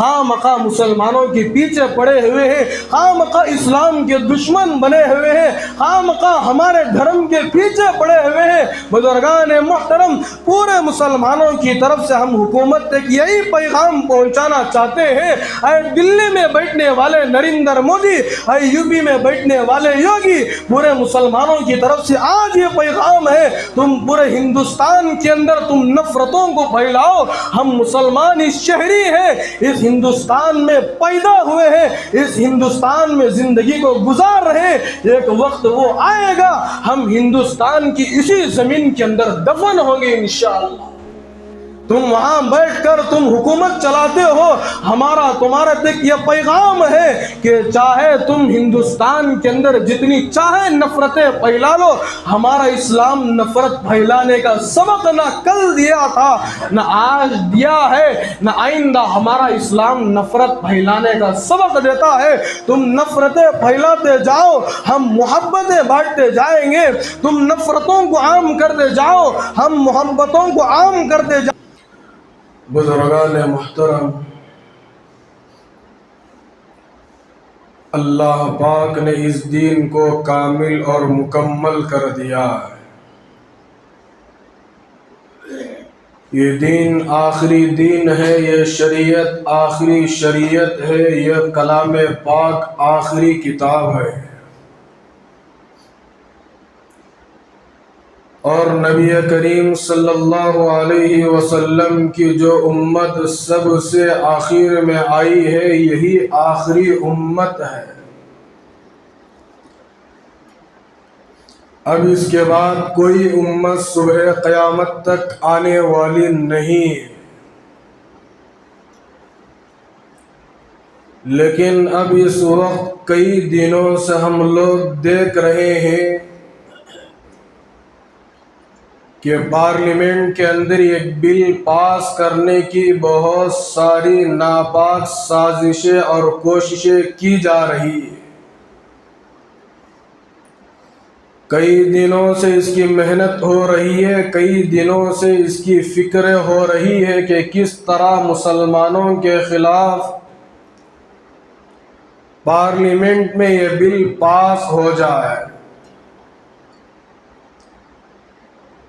خواہ مخواہ مسلمانوں کے پیچھے پڑے ہوئے ہیں، خواہ مخواہ اسلام کے دشمن بنے ہوئے ہیں، خواہ مخواہ ہمارے دھرم کے پیچھے پڑے ہوئے ہیں۔ بزرگان محترم، پورے مسلمانوں کی طرف سے ہم حکومت تک یہی پیغام پہنچانا چاہتے ہیں۔ اے دلی میں بیٹھنے والے نریندر مودی، اے یو پی میں بیٹھنے والے یوگی، پورے مسلمانوں کی طرف سے آج یہ پیغام ہے، تم پورے ہندوستان کے اندر تم نفرتوں کو پھیلاؤ۔ ہم مسلمان اس شہری ہیں، اس ہندوستان میں پیدا ہوئے ہیں، اس ہندوستان میں زندگی کو گزار رہے ہیں۔ ایک وقت وہ آئے گا ہم ہندوستان کی اسی زمین کے اندر دفن ہوں گے انشاءاللہ۔ تم وہاں بیٹھ کر تم حکومت چلاتے ہو، ہمارا تمہارے تک یہ پیغام ہے کہ چاہے تم ہندوستان کے اندر جتنی چاہے نفرتیں پھیلا لو، ہمارا اسلام نفرت پھیلانے کا سبق نہ کل دیا تھا، نہ آج دیا ہے، نہ آئندہ ہمارا اسلام نفرت پھیلانے کا سبق دیتا ہے۔ تم نفرتیں پھیلاتے جاؤ، ہم محبتیں بانٹتے جائیں گے۔ تم نفرتوں کو عام کرتے جاؤ، ہم محبتوں کو عام کرتے جاؤ۔ بزرگان محترم، اللہ پاک نے اس دین کو کامل اور مکمل کر دیا ہے۔ یہ دین آخری دین ہے، یہ شریعت آخری شریعت ہے، یہ کلام پاک آخری کتاب ہے۔ اور نبی کریم صلی اللہ علیہ وسلم کی جو امت سب سے آخر میں آئی ہے، یہی آخری امت ہے۔ اب اس کے بعد کوئی امت صبح قیامت تک آنے والی نہیں، لیکن اب اس وقت کئی دنوں سے ہم لوگ دیکھ رہے ہیں کہ پارلیمنٹ کے اندر ایک بل پاس کرنے کی بہت ساری ناپاک سازشیں اور کوششیں کی جا رہی ہیں۔ کئی دنوں سے اس کی محنت ہو رہی ہے، کئی دنوں سے اس کی فکر ہو رہی ہے کہ کس طرح مسلمانوں کے خلاف پارلیمنٹ میں یہ بل پاس ہو جائے،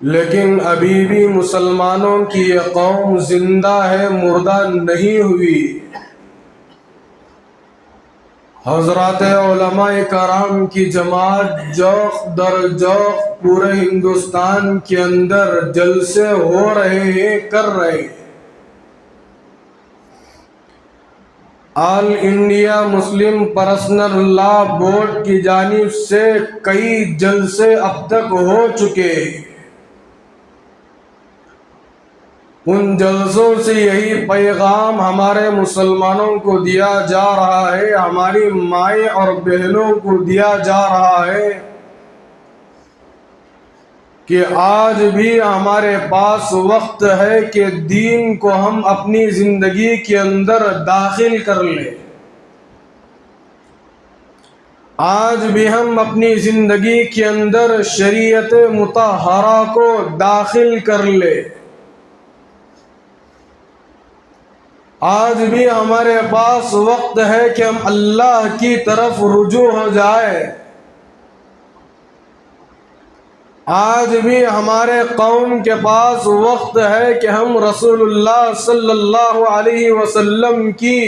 لیکن ابھی بھی مسلمانوں کی یہ قوم زندہ ہے، مردہ نہیں ہوئی۔ حضرات علماء کرام کی جماعت جوق در جوق پورے ہندوستان کے اندر جلسے ہو رہے ہیں، کر رہے ہیں۔ آل انڈیا مسلم پرسنل لا بورڈ کی جانب سے کئی جلسے اب تک ہو چکے ہیں۔ ان جلسوں سے یہی پیغام ہمارے مسلمانوں کو دیا جا رہا ہے، ہماری مائیں اور بہنوں کو دیا جا رہا ہے کہ آج بھی ہمارے پاس وقت ہے کہ دین کو ہم اپنی زندگی کے اندر داخل کر لیں۔ آج بھی ہم اپنی زندگی کے اندر شریعت مطہرہ کو داخل کر لیں۔ آج بھی ہمارے پاس وقت ہے کہ ہم اللہ کی طرف رجوع ہو جائے۔ آج بھی ہمارے قوم کے پاس وقت ہے کہ ہم رسول اللہ صلی اللہ علیہ وسلم کی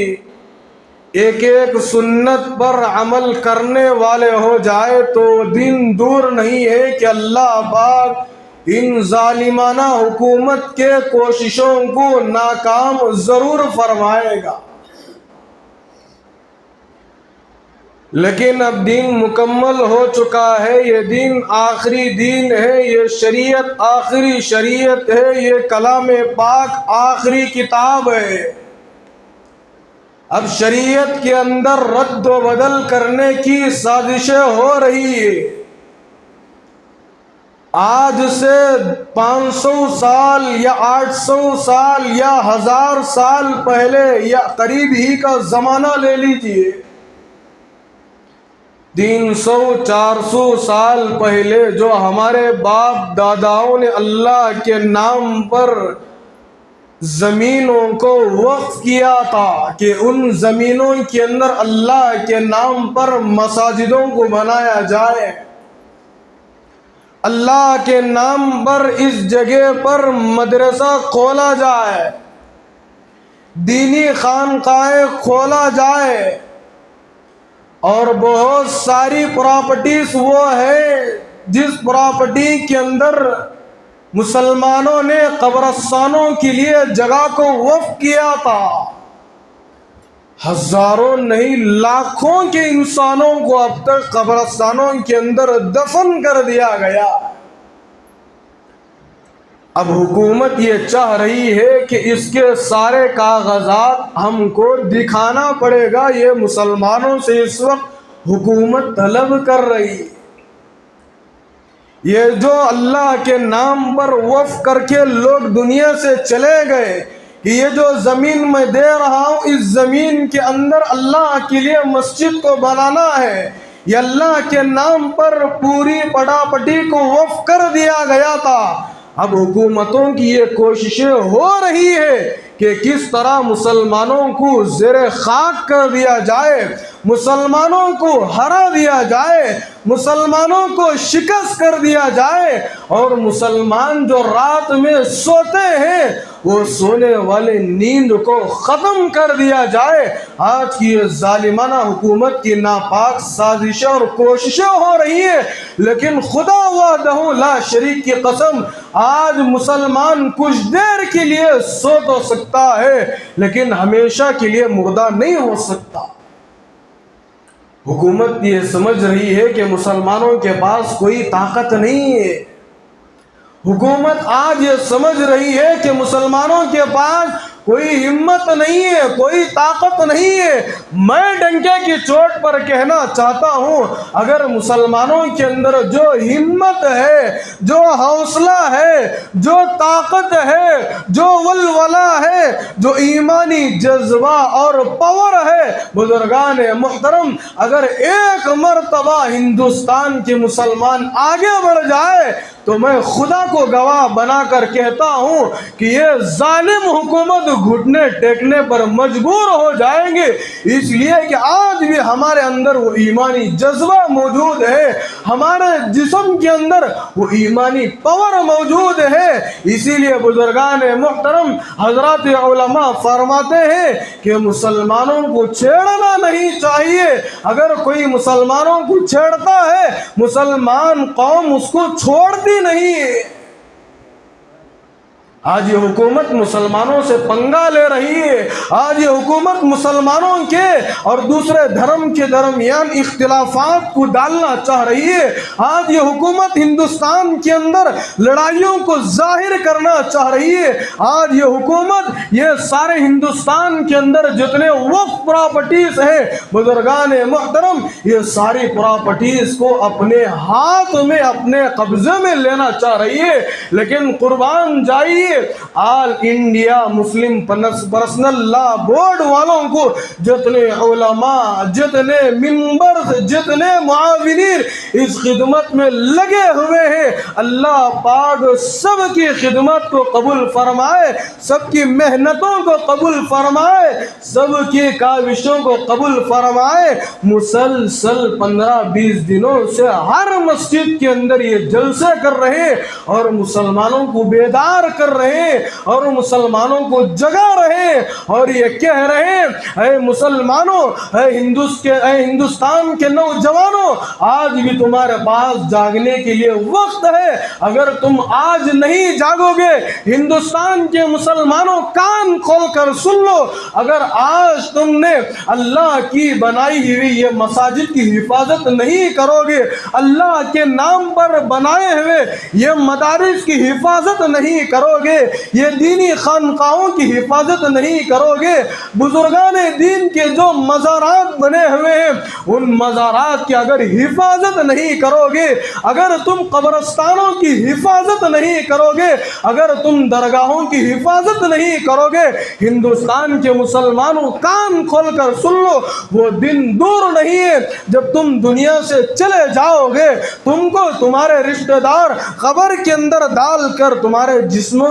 ایک ایک سنت پر عمل کرنے والے ہو جائے، تو دن دور نہیں ہے کہ اللہ پاک ان ظالمانہ حکومت کے کوششوں کو ناکام ضرور فرمائے گا۔ لیکن اب دین مکمل ہو چکا ہے، یہ دین آخری دین ہے، یہ شریعت آخری شریعت ہے، یہ کلام پاک آخری کتاب ہے۔ اب شریعت کے اندر رد و بدل کرنے کی سازشیں ہو رہی ہیں۔ آج سے 500 سال یا 800 سال یا 1000 سال پہلے یا قریب ہی کا زمانہ لے لیجئے، 300-400 سال پہلے جو ہمارے باپ داداؤں نے اللہ کے نام پر زمینوں کو وقف کیا تھا کہ ان زمینوں کے اندر اللہ کے نام پر مساجدوں کو بنایا جائے، اللہ کے نام پر اس جگہ پر مدرسہ کھولا جائے، دینی خانقاہیں کھولا جائے، اور بہت ساری پراپرٹیز وہ ہے جس پراپرٹی کے اندر مسلمانوں نے قبرستانوں کے لیے جگہ کو وقف کیا تھا۔ ہزاروں نہیں لاکھوں کے انسانوں کو اب تک قبرستانوں کے اندر دفن کر دیا گیا۔ اب حکومت یہ چاہ رہی ہے کہ اس کے سارے کاغذات ہم کو دکھانا پڑے گا۔ یہ مسلمانوں سے اس وقت حکومت طلب کر رہی ہے۔ یہ جو اللہ کے نام پر وقف کر کے لوگ دنیا سے چلے گئے کہ یہ جو زمین میں دے رہا ہوں اس زمین کے اندر اللہ کے لیے مسجد کو بنانا ہے، یہ اللہ کے نام پر پوری پراپرٹی کو وقف کر دیا گیا تھا۔ اب حکومتوں کی یہ کوششیں ہو رہی ہے کہ کس طرح مسلمانوں کو زیر خاک کر دیا جائے، مسلمانوں کو ہرا دیا جائے، مسلمانوں کو شکست کر دیا جائے، اور مسلمان جو رات میں سوتے ہیں وہ سونے والے نیند کو ختم کر دیا جائے۔ آج کی یہ ظالمانہ حکومت کی ناپاک سازشیں اور کوششیں ہو رہی ہیں، لیکن خدا وحدہ لا شریک کی قسم آج مسلمان کچھ دیر کے لیے سو تو سکتا ہے لیکن ہمیشہ کے لیے مردہ نہیں ہو سکتا۔ حکومت یہ سمجھ رہی ہے کہ مسلمانوں کے پاس کوئی طاقت نہیں ہے۔ حکومت آج یہ سمجھ رہی ہے کہ مسلمانوں کے پاس کوئی ہمت نہیں ہے، کوئی طاقت نہیں ہے۔ میں ڈنکے کی چوٹ پر کہنا چاہتا ہوں، اگر مسلمانوں کے اندر جو ہمت ہے، جو حوصلہ ہے، جو طاقت ہے، جو ولولہ ہے، جو ایمانی جذبہ اور پاور ہے، بزرگان محترم، اگر ایک مرتبہ ہندوستان کے مسلمان آگے بڑھ جائے تو میں خدا کو گواہ بنا کر کہتا ہوں کہ یہ ظالم حکومت گھٹنے ٹیکنے پر مجبور ہو جائیں گے، اس لیے کہ آج بھی ہمارے اندر وہ ایمانی جذبہ موجود ہے، ہمارے جسم کے اندر وہ ایمانی پاور موجود ہے۔ اسی لیے بزرگان محترم حضرات علماء فرماتے ہیں کہ مسلمانوں کو چھیڑنا نہیں چاہیے۔ اگر کوئی مسلمانوں کو چھیڑتا ہے مسلمان قوم اس کو چھوڑتی نہیں ہے۔ آج یہ حکومت مسلمانوں سے پنگا لے رہی ہے، آج یہ حکومت مسلمانوں کے اور دوسرے دھرم کے درمیان اختلافات کو ڈالنا چاہ رہی ہے، آج یہ حکومت ہندوستان کے اندر لڑائیوں کو ظاہر کرنا چاہ رہی ہے، آج یہ حکومت یہ سارے ہندوستان کے اندر جتنے وقف پراپرٹیز ہیں بزرگان محترم یہ ساری پراپرٹیز کو اپنے ہاتھ میں اپنے قبضے میں لینا چاہ رہی ہے۔ لیکن قربان جائیے آل انڈیا مسلم پرسنل لا بورڈ والوں کو، جتنے علماء، جتنے ممبرز، جتنے معاونین اس خدمت میں لگے ہوئے ہیں، اللہ پاک سب کی خدمت کو قبول فرمائے، سب کی محنتوں کو قبول فرمائے، سب کی کاوشوں کو قبول فرمائے۔ مسلسل 15-20 دنوں سے ہر مسجد کے اندر یہ جلسے کر رہے ہیں اور مسلمانوں کو بیدار کر رہے ہیں اور مسلمانوں کو جگا رہے ہیں اور یہ کہہ رہے ہیں اے مسلمانوں، اے ہندوستان کے نوجوانوں، آج بھی تمہارے پاس جاگنے کے لیے وقت ہے۔ اگر تم آج نہیں جاگو گے، ہندوستان کے مسلمانوں کان کھول کر سن لو، اگر آج تم نے اللہ کی بنائی ہوئی یہ مساجد کی حفاظت نہیں کرو گے، اللہ کے نام پر بنائے ہوئے یہ مدارس کی حفاظت نہیں کرو گے، یہ دینی خانقاہوں کی حفاظت نہیں کرو گے، بزرگان دین کے جو مزارات بنے ہوئے ہیں ان مزارات کی اگر حفاظت نہیں کرو گے، اگر تم قبرستانوں کی حفاظت نہیں کرو گے، اگر تم درگاہوں کی حفاظت نہیں کرو گے، ہندوستان کے مسلمانوں کان کھول کر سن لو، وہ دن دور نہیں ہے جب تم دنیا سے چلے جاؤ گے، تم کو تمہارے رشتہ دار قبر کے اندر ڈال کر تمہارے جسموں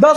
10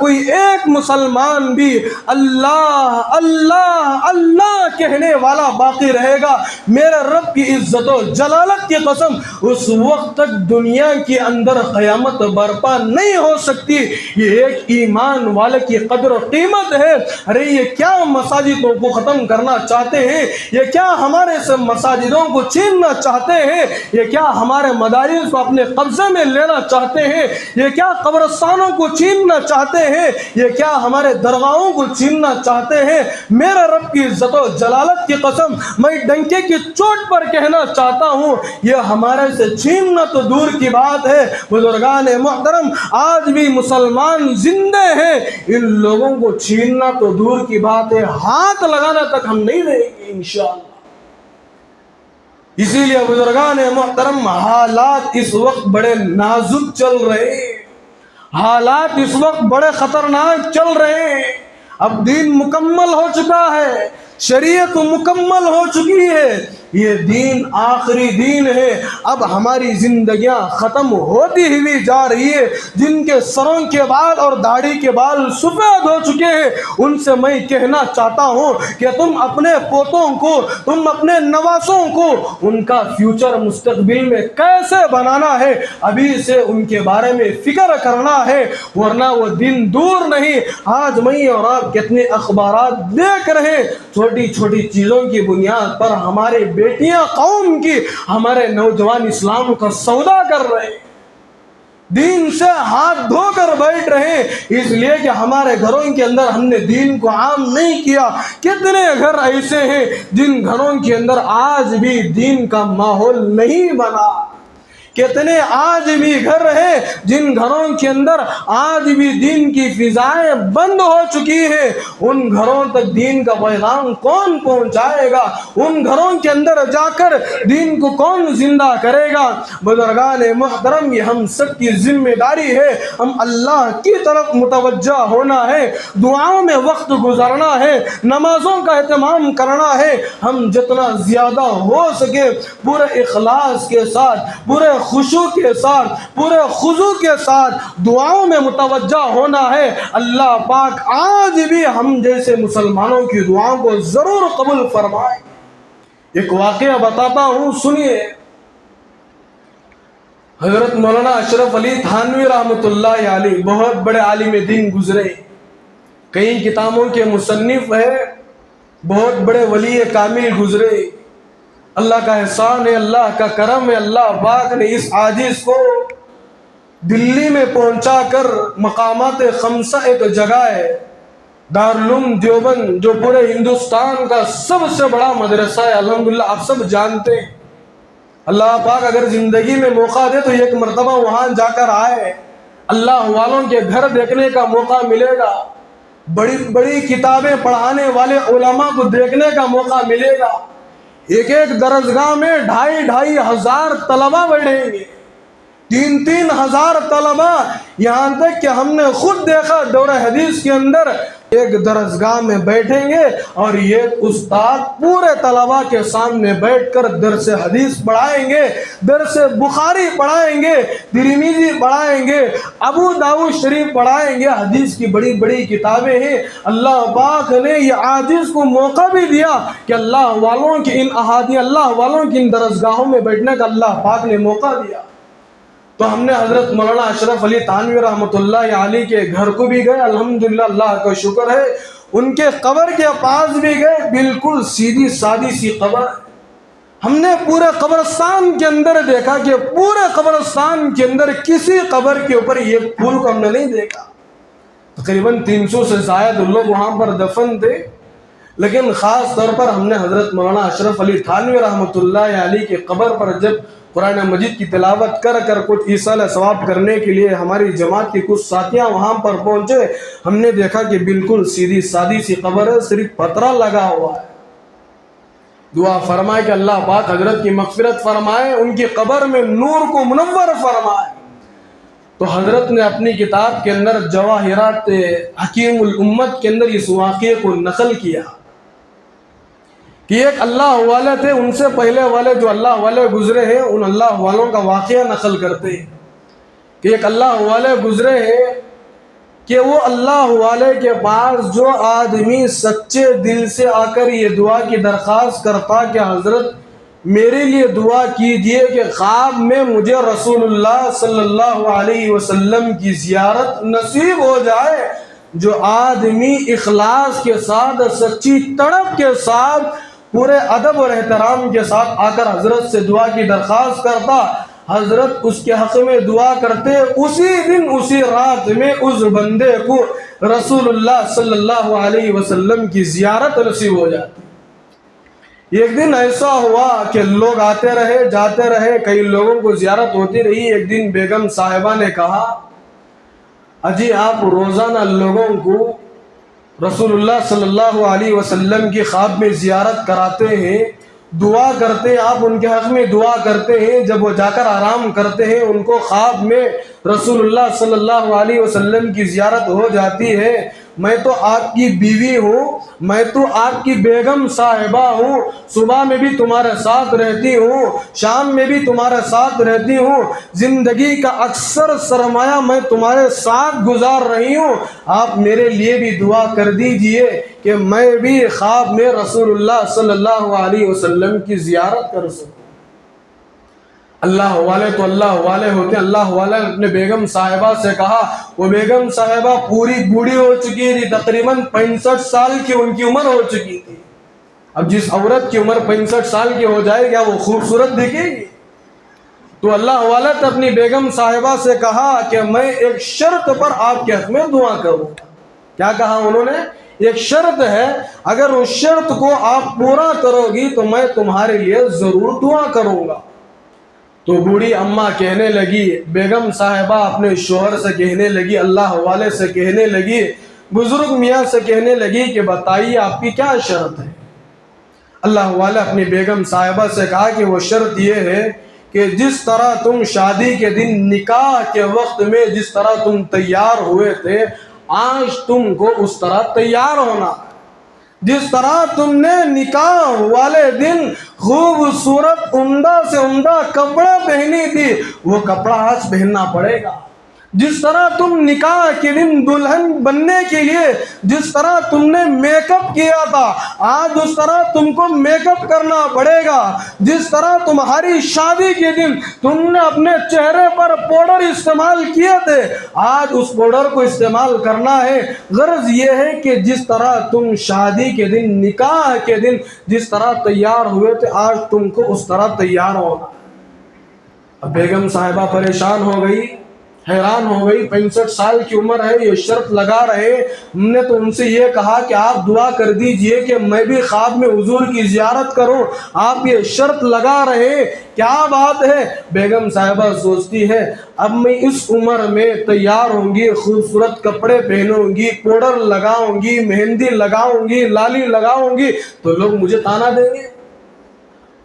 کوئی ایک مسلمان بھی اللہ اللہ اللہ کہنے والا باقی رہے گا، میرے رب کی عزت و جلالت کی قسم اس وقت تک دنیا کے اندر قیامت برپا نہیں ہو سکتی۔ یہ ایک ایمان والے کی قدر و قیمت ہے۔ ارے یہ کیا مساجدوں کو ختم کرنا چاہتے ہیں، یہ کیا ہمارے سے مساجدوں کو چھیننا چاہتے ہیں، یہ کیا ہمارے مدارس کو اپنے قبضے میں لینا چاہتے ہیں، یہ کیا قبرستانوں کو چھیننا چاہتے ہیں، یہ کیا ہمارے درگاہوں کو چھیننا چاہتے ہیں۔ میرے رب کی عزت و جلالت کی قسم میں ڈنکے کی چوٹ پر کہنا چاہتا ہوں، یہ ہمارے سے چھیننا تو دور کی بات ہے۔ بزرگان محترم، آج بھی مسلمان زندے ہیں، ان لوگوں کو چھیننا تو دور کی بات ہے، ہاتھ لگانا تک ہم نہیں دیں گے انشاءاللہ۔ اسی لیے بزرگان محترم، حالات اس وقت بڑے نازک چل رہے ہیں، حالات اس وقت بڑے خطرناک چل رہے ہیں۔ اب دین مکمل ہو چکا ہے، شریعت مکمل ہو چکی ہے، یہ دین آخری دین ہے۔ اب ہماری زندگیاں ختم ہوتی ہوئی جا رہی ہے۔ جن کے سروں کے بال اور داڑھی کے بال سفید ہو چکے ہیں، ان سے میں کہنا چاہتا ہوں کہ تم اپنے پوتوں کو، تم اپنے نواسوں کو ان کا فیوچر مستقبل میں کیسے بنانا ہے، ابھی سے ان کے بارے میں فکر کرنا ہے، ورنہ وہ دن دور نہیں۔ آج میں اور آپ کتنے اخبارات دیکھ رہے ہیں، چھوٹی چھوٹی چیزوں کی بنیاد پر ہمارے بیٹیاں قوم کی، ہمارے نوجوان اسلام کا سودا کر رہے ہیں، دین سے ہاتھ دھو کر بیٹھ رہے ہیں، اس لیے کہ ہمارے گھروں کے اندر ہم نے دین کو عام نہیں کیا۔ کتنے گھر ایسے ہیں جن گھروں کے اندر آج بھی دین کا ماحول نہیں بنا، کتنے آج بھی گھر ہیں جن گھروں کے اندر آج بھی دین کی فضائیں بند ہو چکی ہیں۔ ان گھروں تک دین کا پیغام کون پہنچائے گا؟ ان گھروں کے اندر جا کر دین کو کون زندہ کرے گا؟ بزرگان محترم، یہ ہم سب کی ذمہ داری ہے، ہم اللہ کی طرف متوجہ ہونا ہے، دعاؤں میں وقت گزارنا ہے، نمازوں کا اہتمام کرنا ہے۔ ہم جتنا زیادہ ہو سکے پورے اخلاص کے ساتھ، پورے خشوع کے ساتھ، پورے خضوع کے ساتھ دعاؤں میں متوجہ ہونا ہے۔ اللہ پاک آج بھی ہم جیسے مسلمانوں کی دعاؤں کو ضرور قبول فرمائے۔ ایک واقعہ بتاتا ہوں، سنیے۔ حضرت مولانا اشرف علی تھانوی رحمۃ اللہ علیہ بہت بڑے عالم دین گزرے، کئی کتابوں کے مصنف ہے، بہت بڑے ولی کامل گزرے۔ اللہ کا احسان ہے، اللہ کا کرم ہے، اللہ پاک نے اس عاجز کو دلی میں پہنچا کر مقامات خمسہ ایک جگہ ہے دارالعلوم دیوبند، جو پورے ہندوستان کا سب سے بڑا مدرسہ ہے، الحمدللہ آپ سب جانتے ہیں۔ اللہ پاک اگر زندگی میں موقع دے تو ایک مرتبہ وہاں جا کر آئے، اللہ والوں کے گھر دیکھنے کا موقع ملے گا، بڑی بڑی کتابیں پڑھانے والے علماء کو دیکھنے کا موقع ملے گا۔ ایک ایک درسگاہ میں 2500 طلبہ بیٹھیں گے، 3000 طلبہ، یہاں تک کہ ہم نے خود دیکھا دورہ حدیث کے اندر ایک درسگاہ میں بیٹھیں گے اور یہ استاد پورے طلبہ کے سامنے بیٹھ کر درس حدیث پڑھائیں گے، درس بخاری پڑھائیں گے، ترمذی پڑھائیں گے، ابو داؤد شریف پڑھائیں گے، حدیث کی بڑی بڑی کتابیں ہیں۔ اللہ پاک نے یہ عاجز کو موقع بھی دیا کہ اللہ والوں کی ان احادیث، اللہ والوں کی ان درسگاہوں میں بیٹھنے کا اللہ پاک نے موقع دیا۔ تو ہم نے حضرت مولانا اشرف علی تھانوی رحمۃ اللہ علیہ کے گھر کو بھی گئے، الحمدللہ اللہ کا شکر ہے، ان کے قبر کے پاس بھی گئے، بالکل سیدھی سادی سی قبر۔ ہم نے پورے قبرستان کے اندر دیکھا کہ پورے قبرستان کے اندر کسی قبر کے اوپر یہ پھول کو ہم نے نہیں دیکھا۔ تقریباً 300 سے زائد لوگ وہاں پر دفن تھے، لیکن خاص طور پر ہم نے حضرت مولانا اشرف علی تھانوی رحمۃ اللہ علیہ کے قبر پر جب قرآن مجید کی تلاوت کر کچھ ایصال ثواب کرنے کے لیے ہماری جماعت کے کچھ ساتھیاں وہاں پر پہنچے، ہم نے دیکھا کہ بالکل سیدھی سادی سی قبر ہے، صرف پتھرا لگا ہوا ہے۔ دعا فرمائے کہ اللہ پاک حضرت کی مغفرت فرمائے، ان کی قبر میں نور کو منور فرمائے۔ تو حضرت نے اپنی کتاب کے اندر جواہرات حکیم الامت کے اندر اس واقعے کو نقل کیا کہ ایک اللہ والے تھے، ان سے پہلے والے جو اللہ والے گزرے ہیں ان اللہ والوں کا واقعہ نقل کرتے ہیں کہ ایک اللہ والے گزرے ہیں کہ وہ اللہ والے کے پاس جو آدمی سچے دل سے آ کر یہ دعا کی درخواست کرتا کہ حضرت میرے لیے دعا کیجئے کہ خواب میں مجھے رسول اللہ صلی اللہ علیہ وسلم کی زیارت نصیب ہو جائے، جو آدمی اخلاص کے ساتھ، سچی تڑپ کے ساتھ، پورے ادب اور احترام کے ساتھ آ کر حضرت سے دعا کی درخواست کرتا، حضرت اس کے حق میں دعا کرتے، اسی دن اسی رات میں اس بندے کو رسول اللہ صلی اللہ علیہ وسلم کی زیارت نصیب ہو جاتی۔ ایک دن ایسا ہوا کہ لوگ آتے رہے جاتے رہے، کئی لوگوں کو زیارت ہوتی رہی۔ ایک دن بیگم صاحبہ نے کہا، اجی آپ روزانہ لوگوں کو رسول اللہ صلی اللہ علیہ وسلم کی خواب میں زیارت کراتے ہیں، دعا کرتے ہیں، آپ ان کے حق میں دعا کرتے ہیں، جب وہ جا کر آرام کرتے ہیں ان کو خواب میں رسول اللہ صلی اللہ علیہ وسلم کی زیارت ہو جاتی ہے۔ میں تو آپ کی بیوی ہوں، میں تو آپ کی بیگم صاحبہ ہوں، صبح میں بھی تمہارے ساتھ رہتی ہوں، شام میں بھی تمہارے ساتھ رہتی ہوں، زندگی کا اکثر سرمایہ میں تمہارے ساتھ گزار رہی ہوں، آپ میرے لیے بھی دعا کر دیجئے کہ میں بھی خواب میں رسول اللہ صلی اللہ علیہ وسلم کی زیارت کر سکوں۔ اللہ والے تو اللہ والے ہوتے ہیں۔ اللہ والے نے اپنے بیگم صاحبہ سے کہا، وہ بیگم صاحبہ پوری بوڑھی ہو چکی تھی، تقریباً 65 سال کی ان کی عمر ہو چکی تھی۔ اب جس عورت کی عمر 65 سال کی ہو جائے کیا وہ خوبصورت دکھے گی؟ تو اللہ والے نے اپنی بیگم صاحبہ سے کہا کہ میں ایک شرط پر آپ کے حق میں دعا کروں گا۔ کیا کہا انہوں نے؟ ایک شرط ہے، اگر اس شرط کو آپ پورا کرو گی تو میں تمہارے لیے ضرور دعا کروں گا۔ تو بوڑھی اماں کہنے لگی، بیگم صاحبہ اپنے شوہر سے کہنے لگی، اللہ والے سے کہنے لگی، بزرگ میاں سے کہنے لگی کہ بتائیے آپ کی کیا شرط ہے؟ اللہ والے اپنی بیگم صاحبہ سے کہا کہ وہ شرط یہ ہے کہ جس طرح تم شادی کے دن نکاح کے وقت میں جس طرح تم تیار ہوئے تھے، آج تم کو اس طرح تیار ہونا۔ جس طرح تم نے نکاح والے دن خوبصورت عمدہ سے عمدہ کپڑا پہنی تھی، وہ کپڑا آج پہننا پڑے گا۔ جس طرح تم نکاح کے دن دلہن بننے کے لیے جس طرح تم نے میک اپ کیا تھا، آج اس طرح تم کو میک اپ کرنا پڑے گا۔ جس طرح تمہاری شادی کے دن تم نے اپنے چہرے پر پاؤڈر استعمال کیے تھے، آج اس پاؤڈر کو استعمال کرنا ہے۔ غرض یہ ہے کہ جس طرح تم شادی کے دن، نکاح کے دن جس طرح تیار ہوئے تھے، آج تم کو اس طرح تیار ہونا۔ اب بیگم صاحبہ پریشان ہو گئی، حیران ہو گئی، 65 سال کی عمر ہے، یہ شرط لگا رہے۔ ہم نے تو ان سے یہ کہا کہ آپ دعا کر دیجئے کہ میں بھی خواب میں حضور کی زیارت کروں، آپ یہ شرط لگا رہے، کیا بات ہے؟ بیگم صاحبہ سوچتی ہے، اب میں اس عمر میں تیار ہوں گی، خوبصورت کپڑے پہنوں گی، پاؤڈر لگاؤں گی، مہندی لگاؤں گی، لالی لگاؤں گی تو لوگ مجھے تانا دیں گے۔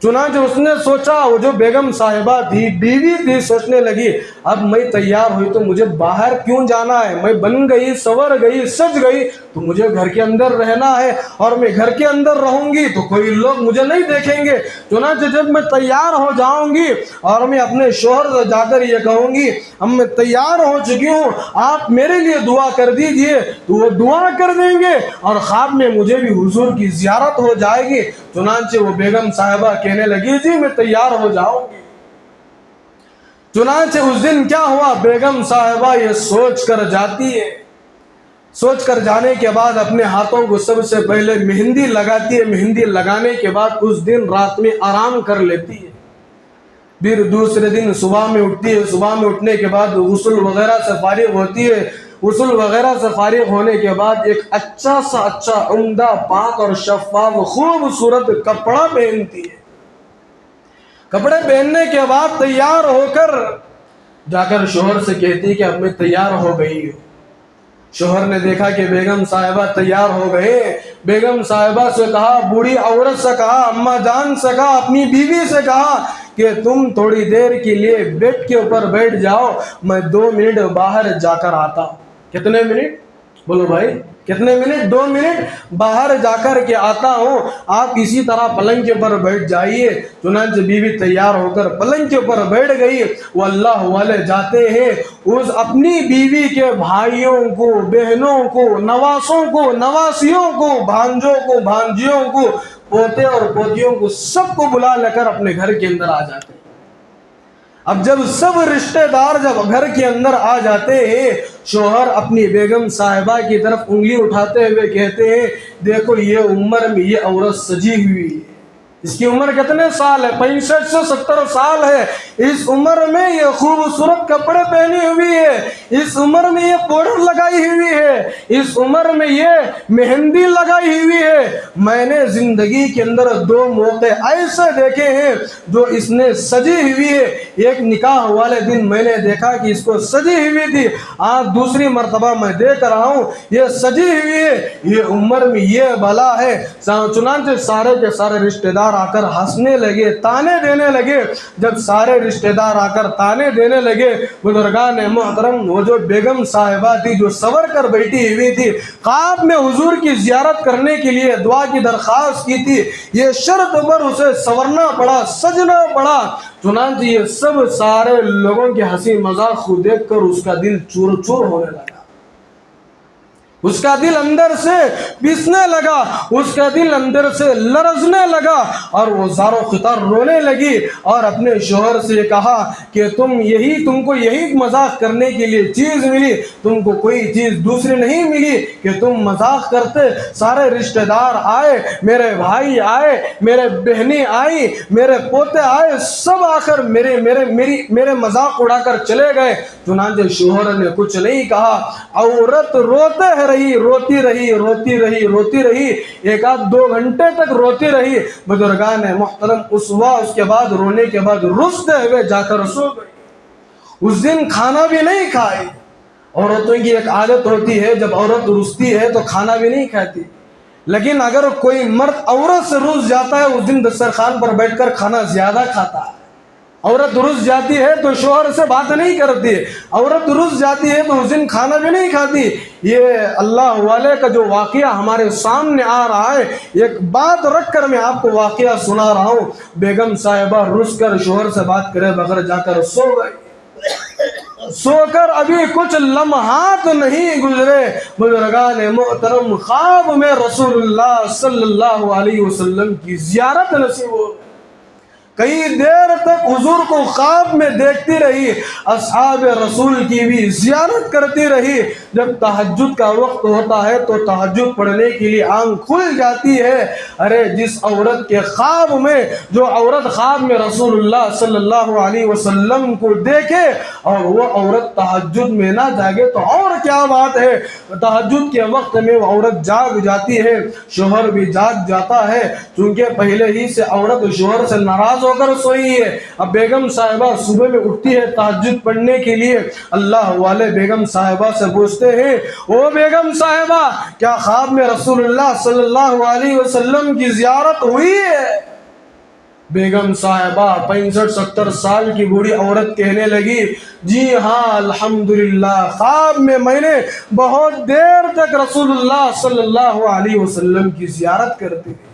چنانچہ اس نے سوچا، وہ جو بیگم صاحبہ تھی، بیوی تھی، سوچنے لگی اب میں تیار ہوئی تو مجھے باہر کیوں جانا ہے؟ میں بن گئی، سور گئی، سج گئی تو مجھے گھر کے اندر رہنا ہے، اور میں گھر کے اندر رہوں گی تو کوئی لوگ مجھے نہیں دیکھیں گے۔ چنانچہ جب میں تیار ہو جاؤں گی اور میں اپنے شوہر سے جا کر یہ کہوں گی اب میں تیار ہو چکی ہوں، آپ میرے لیے دعا کر دیجئے، تو وہ دعا کر دیں گے اور خواب میں مجھے بھی حضور کی زیارت ہو جائے گی۔ چنانچہ وہ بیگم صاحبہ کہنے لگی جی میں تیار ہو جاؤں گی۔ چنانچہ اس دن کیا ہوا، بیگم صاحبہ یہ سوچ کر جاتی ہے، سوچ کر جانے کے بعد اپنے ہاتھوں کو سب سے پہلے مہندی لگاتی ہے، مہندی لگانے کے بعد اس دن رات میں آرام کر لیتی ہے۔ پھر دوسرے دن صبح میں اٹھتی ہے، صبح میں اٹھنے کے بعد غسل وغیرہ سے فارغ ہوتی ہے، غسل وغیرہ سے فارغ ہونے کے بعد ایک اچھا سا اچھا عمدہ پاک اور شفاف خوبصورت کپڑا پہنتی ہے۔ کپڑے پہننے کے بعد تیار ہو کر جا کر شوہر سے کہتی ہے کہ اب میں تیار ہو گئی ہوں۔ شوہر نے دیکھا کہ بیگم صاحبہ تیار ہو گئے، بیگم صاحبہ سے کہا، بوڑھی عورت سے کہا، اماں جان سے کہا، اپنی بیوی سے کہا کہ تم تھوڑی دیر کے لیے بیڈ کے اوپر بیٹھ جاؤ، میں 2 منٹ باہر جا کر آتا ہوں۔ کتنے منٹ؟ بولو بھائی کتنے منٹ؟ 2 منٹ باہر جا کر کے آتا ہوں، آپ اسی طرح پلنگ کے اوپر بیٹھ جائیے۔ چنانچہ بیوی تیار ہو کر پلنگ کے اوپر بیٹھ گئی۔ وہ اللہ والے جاتے ہیں، اس اپنی بیوی کے بھائیوں کو، بہنوں کو، نواسوں کو، نواسیوں کو، بھانجوں کو، بھانجیوں کو، پوتے اور پوتیوں کو، سب کو بلا لے کر اپنے گھر کے اندر آ جاتے ہیں۔ اب جب سب رشتہ دار جب گھر کے اندر آ جاتے ہیں، شوہر اپنی بیگم صاحبہ کی طرف انگلی اٹھاتے ہوئے کہتے ہیں دیکھو یہ عمر میں یہ عورت سجی ہوئی ہے، اس کی عمر کتنے سال ہے؟ 65 سے 70 سال ہے۔ اس عمر میں یہ خوبصورت کپڑے پہنی ہوئی ہے، اس عمر میں یہ پاؤڈر لگائی ہوئی ہے، اس عمر میں یہ مہندی لگائی ہوئی ہے۔ میں نے زندگی کے اندر 2 موقع ایسے دیکھے ہیں جو اس نے سجی ہوئی ہے۔ ایک نکاح والے دن میں نے دیکھا کہ اس کو سجی ہوئی تھی، آج دوسری مرتبہ میں دیکھ رہا ہوں یہ سجی ہوئی ہے، یہ عمر میں یہ بلا ہے۔ چنانچہ سارے کے سارے رشتہ دار آ کر ہنسنے لگے، تانے دینے لگے۔ جب سارے رشتہ دار آ کر تانے دینے لگے، بزرگان محترم وہ جو بیگم صاحبہ تھی جو سور کر بیٹھی ہوئی تھی، خواب میں حضور کی زیارت کرنے کے لیے دعا کی درخواست کی تھی، یہ شرط پر اسے سورنا پڑا، سجنا پڑا۔ چنانچہ یہ سب سارے لوگوں کے ہنسی مذاق کو دیکھ کر اس کا دل چور چور ہونے لگا، اس کا دل اندر سے پیسنے لگا، اس کا دل اندر سے لرزنے لگا، اور وہ زار و خطر رونے لگی اور اپنے شوہر سے کہا کہ تم کو یہی مذاق کرنے کے لیے چیز ملی، تم کو کوئی چیز دوسری نہیں ملی کہ تم مذاق کرتے۔ سارے رشتہ دار آئے، میرے بھائی آئے، میرے بہنیں آئی، میرے پوتے آئے، سب آ کر میرے مذاق اڑا کر چلے گئے۔ چنانچہ شوہر نے کچھ نہیں کہا، عورت روتی رہی، ایک آدھ 2 گھنٹے تک روتی رہی۔ بزرگان محترم اس کے بعد رونے کے بعد رستے ہوئے جا کر سو گئی۔ اس دن کھانا بھی نہیں کھائی۔ عورتوں کی ایک عادت ہوتی ہے جب عورت رستی ہے تو کھانا بھی نہیں کھاتی، لیکن اگر کوئی مرد عورت سے رس جاتا ہے اس دن دسترخوان پر بیٹھ کر کھانا زیادہ کھاتا ہے۔ عورت رس جاتی ہے تو شوہر سے بات نہیں کرتی، عورت رس جاتی ہے تو اس دن کھانا بھی نہیں کھاتی۔ یہ اللہ والے کا جو واقعہ ہمارے سامنے آ رہا ہے، ایک بات رکھ کر میں آپ کو واقعہ سنا رہا ہوں۔ بیگم صاحبہ رس کر شوہر سے بات کرے بغیر جا کر سو گئی۔ سو کر ابھی کچھ لمحات نہیں گزرے، بزرگان محترم خواب میں رسول اللہ صلی اللہ علیہ وسلم کی زیارت نصیب ہو گئی۔ کئی دیر تک حضور کو خواب میں دیکھتی رہی، اصحاب رسول کی بھی زیارت کرتی رہی۔ جب تہجد کا وقت ہوتا ہے تو تہجد پڑھنے کے لیے آنکھ کھل جاتی ہے۔ ارے جس عورت کے خواب میں، جو عورت خواب میں رسول اللہ صلی اللہ علیہ وسلم کو دیکھے اور وہ عورت تہجد میں نہ جاگے تو اور کیا بات ہے۔ تہجد کے وقت میں وہ عورت جاگ جاتی ہے، شوہر بھی جاگ جاتا ہے، چونکہ پہلے ہی سے عورت شوہر سے ناراض ہو کر سوئی ہے۔ اب بیگم صاحبہ صبح میں اٹھتی ہے تہجد پڑھنے کے لیے، اللہ والے بیگم صاحبہ سے پوچھتے ہیں او بیگم صاحبہ کیا خواب میں رسول اللہ صلی اللہ علیہ وسلم کی زیارت ہوئی ہے؟ بیگم صاحبہ 65-70 سال کی بوڑھی عورت کہنے لگی جی ہاں الحمدللہ، خواب میں نے بہت دیر تک رسول اللہ صلی اللہ علیہ وسلم کی زیارت کرتی تھی،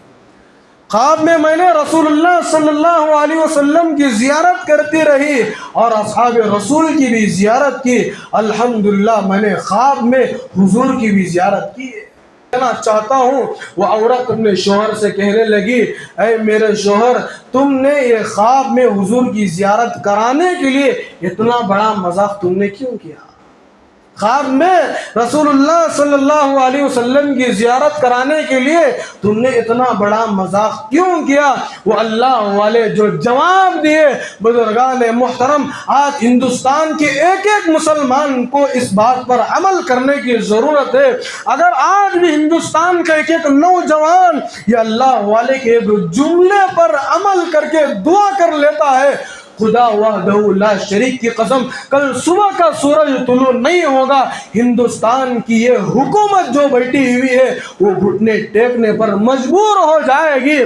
خواب میں نے رسول اللہ صلی اللہ علیہ وسلم کی زیارت کرتی رہی اور اصحاب رسول کی بھی زیارت کی، الحمدللہ میں نے خواب میں حضور کی بھی زیارت کی ہے۔ کہنا چاہتا ہوں، وہ عورت اپنے شوہر سے کہنے لگی اے میرے شوہر، تم نے یہ خواب میں حضور کی زیارت کرانے کے لیے اتنا بڑا مذاق تم نے کیوں کیا؟ خواب میں رسول اللہ صلی اللہ علیہ وسلم کی زیارت کرانے کے لیے تم نے اتنا بڑا مذاق کیوں کیا؟ وہ اللہ والے جو جواب دیے، بزرگان محترم آج ہندوستان کے ایک ایک مسلمان کو اس بات پر عمل کرنے کی ضرورت ہے۔ اگر آج بھی ہندوستان کا ایک ایک نوجوان یہ اللہ والے کے جملے پر عمل کر کے دعا کر لیتا ہے خدا وحدہ لا شریک کی قسم کل صبح کا سورج طلوع نہیں ہوگا، ہندوستان کی یہ حکومت جو بیٹھی ہوئی ہے وہ گھٹنے ٹیکنے پر مجبور ہو جائے گی،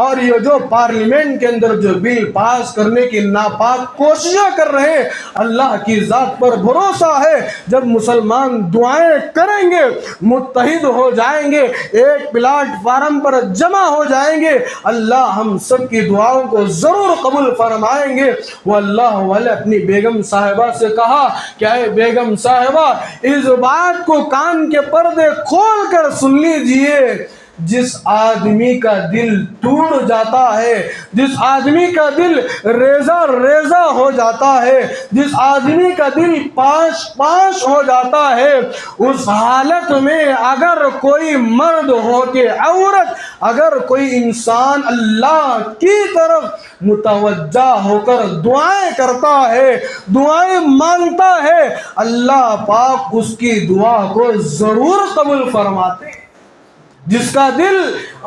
اور یہ جو پارلیمنٹ کے اندر جو بل پاس کرنے کی ناپاک کوششیں کر رہے ہیں، اللہ کی ذات پر بھروسہ ہے جب مسلمان دعائیں کریں گے، متحد ہو جائیں گے، ایک پلیٹ فارم پر جمع ہو جائیں گے، اللہ ہم سب کی دعاؤں کو ضرور قبول فرمائیں گے۔ وہ اللہ والے اپنی بیگم صاحبہ سے کہا کہ اے بیگم صاحبہ، اس بات کو کان کے پردے کھول کر سن لیجئے، جس آدمی کا دل ٹوٹ جاتا ہے، جس آدمی کا دل ریزہ ریزہ ہو جاتا ہے، جس آدمی کا دل پاش پاش ہو جاتا ہے، اس حالت میں اگر کوئی مرد ہو کے عورت، اگر کوئی انسان اللہ کی طرف متوجہ ہو کر دعائیں کرتا ہے، دعائیں مانگتا ہے، اللہ پاک اس کی دعا کو ضرور قبول فرماتے ہیں۔ جس کا دل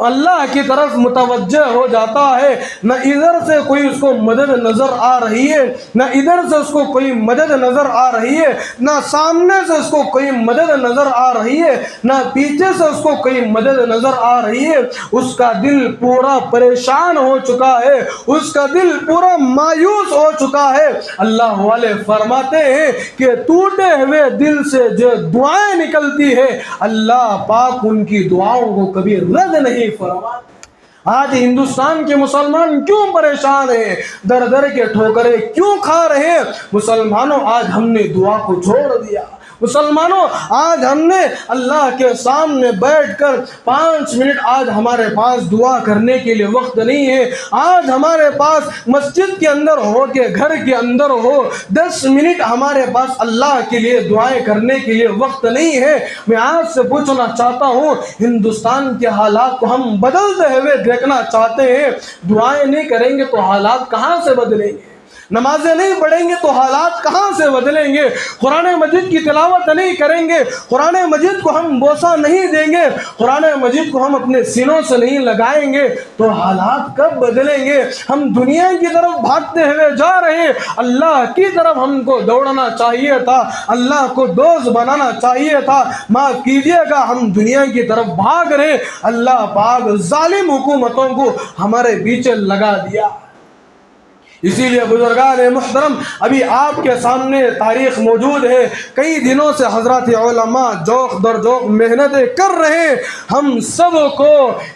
اللہ کی طرف متوجہ ہو جاتا ہے، نہ ادھر سے کوئی اس کو مدد نظر آ رہی ہے، نہ ادھر سے اس کو کوئی مدد نظر آ رہی ہے، نہ سامنے سے اس کو کوئی مدد نظر آ رہی ہے، نہ پیچھے سے اس کو کوئی مدد نظر آ رہی ہے، اس کا دل پورا پریشان ہو چکا ہے، اس کا دل پورا مایوس ہو چکا ہے۔ اللہ والے فرماتے ہیں کہ ٹوٹے ہوئے دل سے جو دعائیں نکلتی ہے، اللہ پاک ان کی دعاؤں کو کبھی رد نہیں فرماتا۔ آج ہندوستان کے مسلمان کیوں پریشان ہیں، در در کے ٹھوکریں کیوں کھا رہے ہیں؟ مسلمانوں، آج ہم نے دعا کو چھوڑ دیا۔ مسلمانوں، آج ہم نے اللہ کے سامنے بیٹھ کر 5 منٹ آج ہمارے پاس دعا کرنے کے لیے وقت نہیں ہے۔ آج ہمارے پاس مسجد کے اندر ہو کے گھر کے اندر ہو 10 منٹ ہمارے پاس اللہ کے لیے دعائیں کرنے کے لیے وقت نہیں ہے۔ میں آج سے پوچھنا چاہتا ہوں، ہندوستان کے حالات کو ہم بدلتے ہوئے دیکھنا چاہتے ہیں، دعائیں نہیں کریں گے تو حالات کہاں سے بدلیں گے؟ نمازیں نہیں پڑھیں گے تو حالات کہاں سے بدلیں گے؟ قرآن مجید کی تلاوت نہیں کریں گے، قرآن مجید کو ہم بوسہ نہیں دیں گے، قرآن مجید کو ہم اپنے سینوں سے نہیں لگائیں گے تو حالات کب بدلیں گے؟ ہم دنیا کی طرف بھاگتے ہوئے جا رہے ہیں، اللہ کی طرف ہم کو دوڑنا چاہیے تھا، اللہ کو دوست بنانا چاہیے تھا۔ معاف کیجیے گا، ہم دنیا کی طرف بھاگ رہے، اللہ پاک ظالم حکومتوں کو ہمارے پیچھے لگا دیا۔ اسی لیے بزرگان محترم، ابھی آپ کے سامنے تاریخ موجود ہے، کئی دنوں سے حضرات علماء جوق در جوق محنتیں کر رہے ہیں، ہم سب کو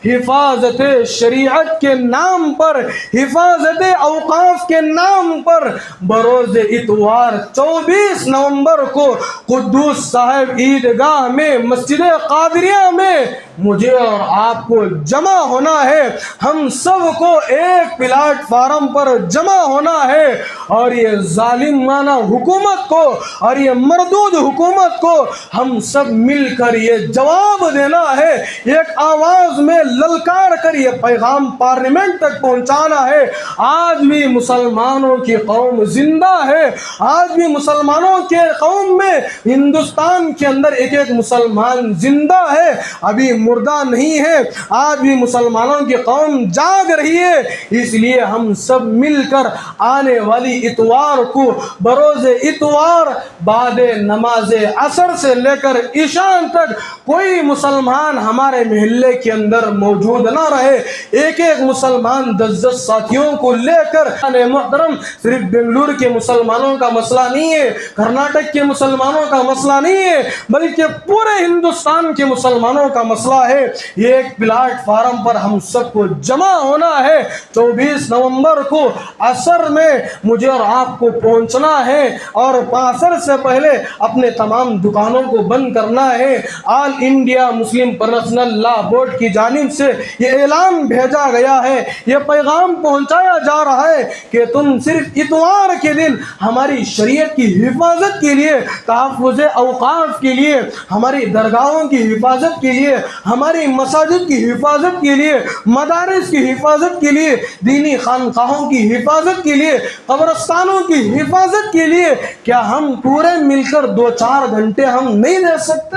حفاظت شریعت کے نام پر، حفاظت اوقاف کے نام پر بروز اتوار 24 نومبر کو قدوس صاحب عیدگاہ میں مسجد قادریہ میں مجھے اور آپ کو جمع ہونا ہے۔ ہم سب کو ایک پلیٹ فارم پر جمع ہونا ہے، اور یہ ظالمانہ حکومت کو اور یہ مردود حکومت کو ہم سب مل کر یہ جواب دینا ہے، ایک آواز میں للکار کر یہ پیغام پارلیمنٹ تک پہنچانا ہے۔ آج بھی مسلمانوں کی قوم زندہ ہے، آج بھی مسلمانوں کے قوم میں ہندوستان کے اندر ایک ایک مسلمان زندہ ہے، ابھی مردہ نہیں ہے۔ آج بھی مسلمانوں کی قوم جاگ رہی ہے، اس لیے ہم سب مل کر آنے والی اتوار کو بروز اتوار بعد نماز عصر سے لے کر عشاء تک کوئی مسلمان ہمارے محلے کے اندر موجود نہ رہے، ایک ایک مسلمان 10 ساتھیوں کو لے کر محترم صرف بنگلور کے مسلمانوں کا مسئلہ نہیں ہے، کرناٹک کے مسلمانوں کا مسئلہ نہیں ہے، بلکہ پورے ہندوستان کے مسلمانوں کا مسئلہ ہے۔ یہ ایک پلیٹ فارم پر ہم سب کو جمع ہونا ہے، 24 نومبر کو عصر میں مجھے اور آپ کو پہنچنا ہے، اور عصر سے پہلے اپنے تمام دکانوں کو بند کرنا ہے۔ آل انڈیا مسلم پرسنل لا بورڈ کی جانب سے یہ اعلان بھیجا گیا ہے، یہ پیغام پہنچایا جا رہا ہے کہ تم صرف اتوار کے دن ہماری شریعت کی حفاظت کے لیے، تحفظ اوقاف کے لیے، ہماری درگاہوں کی حفاظت کے لیے، ہماری مساجد کی حفاظت کے لیے، مدارس کی حفاظت کے لیے، دینی خانقاہوں کی حفاظت کے لیے، قبرستانوں کی حفاظت کے لیے کیا ہم پورے مل کر 2-4 گھنٹے ہم نہیں دے سکتے؟